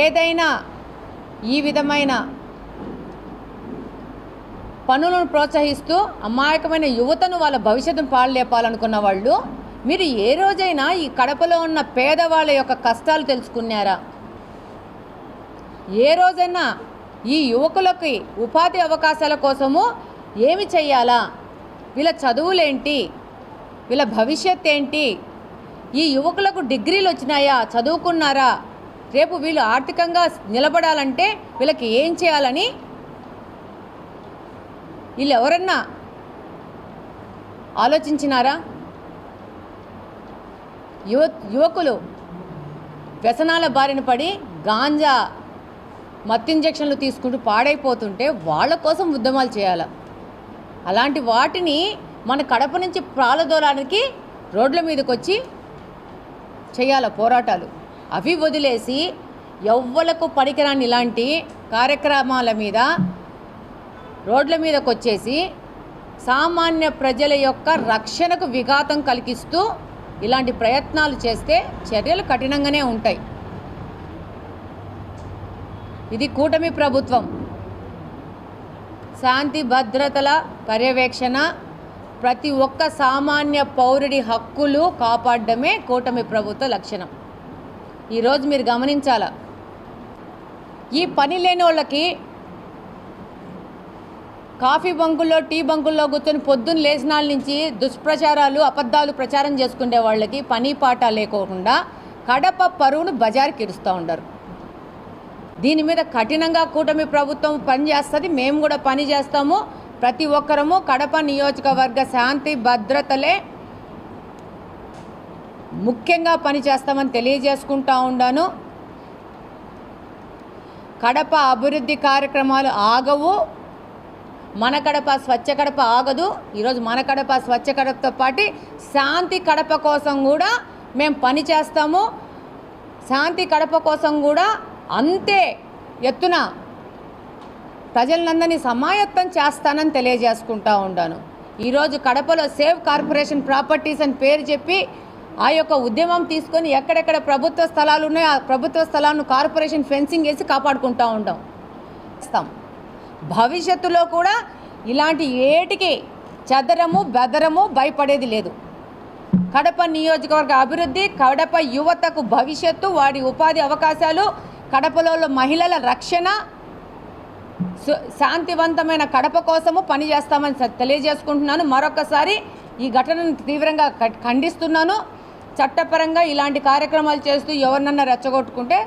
ఏదైనా ఈ విధమైన పనులను ప్రోత్సహిస్తూ అమాయకమైన యువతను వాళ్ళ భవిష్యత్తును పాడులేపాలనుకున్న వాళ్ళు, మీరు ఏ రోజైనా ఈ కడపలో ఉన్న పేదవాళ్ళ యొక్క కష్టాలు తెలుసుకున్నారా? ఏ రోజైనా ఈ యువకులకి ఉపాధి అవకాశాల కోసము ఏమి చెయ్యాలా, వీళ్ళ చదువులేంటి, వీళ్ళ భవిష్యత్ ఏంటి, ఈ యువకులకు డిగ్రీలు వచ్చినాయా, చదువుకున్నారా, రేపు వీళ్ళు ఆర్థికంగా నిలబడాలంటే వీళ్ళకి ఏం చేయాలని వీళ్ళు ఎవరన్నా ఆలోచించినారా? యువకులు వ్యసనాల బారిన పడి గాంజా మత్తు ఇంజెక్షన్లు తీసుకుంటూ పాడైపోతుంటే వాళ్ళ కోసం ఉద్యమాలు చేయాలి. అలాంటి వాటిని మన కడప నుంచి ప్రాలదోలానికి రోడ్ల మీదకి వచ్చి చేయాలి పోరాటాలు. అవి వదిలేసి ఎవ్వలకు పనికిరాని ఇలాంటి కార్యక్రమాల మీద రోడ్ల మీదకి వచ్చేసి సామాన్య ప్రజల యొక్క రక్షణకు విఘాతం కలిగిస్తూ ఇలాంటి ప్రయత్నాలు చేస్తే చర్యలు కఠినంగానే ఉంటాయి. ఇది కూటమి ప్రభుత్వం. శాంతి భద్రతల పర్యవేక్షణ, ప్రతి ఒక్క సామాన్య పౌరుడి హక్కులు కాపాడడమే కూటమి ప్రభుత్వ లక్షణం. ఈరోజు మీరు గమనించాల, ఈ పని లేని వాళ్ళకి కాఫీ బంకుల్లో టీ బంకుల్లో కూర్చొని పొద్దున్న లేచినాళ్ళ నుంచి దుష్ప్రచారాలు అబద్ధాలు ప్రచారం చేసుకునే వాళ్ళకి పని పాట లేకోకుండా కడప పరువును బజారుకి ఇడుస్తూ ఉంటారు. దీని మీద కఠినంగా కూటమి ప్రభుత్వం పనిచేస్తుంది. మేము కూడా పని చేస్తాము. ప్రతి ఒక్కరము కడప నియోజకవర్గ శాంతి భద్రతలే ముఖ్యంగా పనిచేస్తామని తెలియజేసుకుంటా ఉన్నాను. కడప అభివృద్ధి కార్యక్రమాలు ఆగవు. మన కడప స్వచ్ఛ కడప ఆగదు. ఈరోజు మన కడప స్వచ్ఛ కడపతో పాటు శాంతి కడప కోసం కూడా మేము పని చేస్తాము. శాంతి కడప కోసం కూడా అంతే ఎత్తున ప్రజలందరినీ సమాయత్తం చేస్తానని తెలియజేసుకుంటా ఉన్నాను. ఈరోజు కడపలో సేవ్ కార్పొరేషన్ ప్రాపర్టీస్ అని పేరు చెప్పి ఆ యొక్క ఉద్యమం తీసుకొని ఎక్కడెక్కడ ప్రభుత్వ స్థలాలు ఉన్నాయో ఆ ప్రభుత్వ స్థలాలను కార్పొరేషన్ ఫెన్సింగ్ వేసి కాపాడుకుంటూ ఉంటాం. భవిష్యత్తులో కూడా ఇలాంటి ఏటికి చెదరము బెదరము భయపడేది లేదు. కడప నియోజకవర్గ అభివృద్ధి, కడప యువతకు భవిష్యత్తు, వారి ఉపాధి అవకాశాలు, కడపలో మహిళల రక్షణ, శాంతివంతమైన కడప కోసము పనిచేస్తామని తెలియజేసుకుంటున్నాను. మరొకసారి ఈ ఘటనను తీవ్రంగా ఖండిస్తున్నాను. చట్టపరంగా ఇలాంటి కార్యక్రమాలు చేస్తూ ఎవరినన్నా రెచ్చగొట్టుకుంటే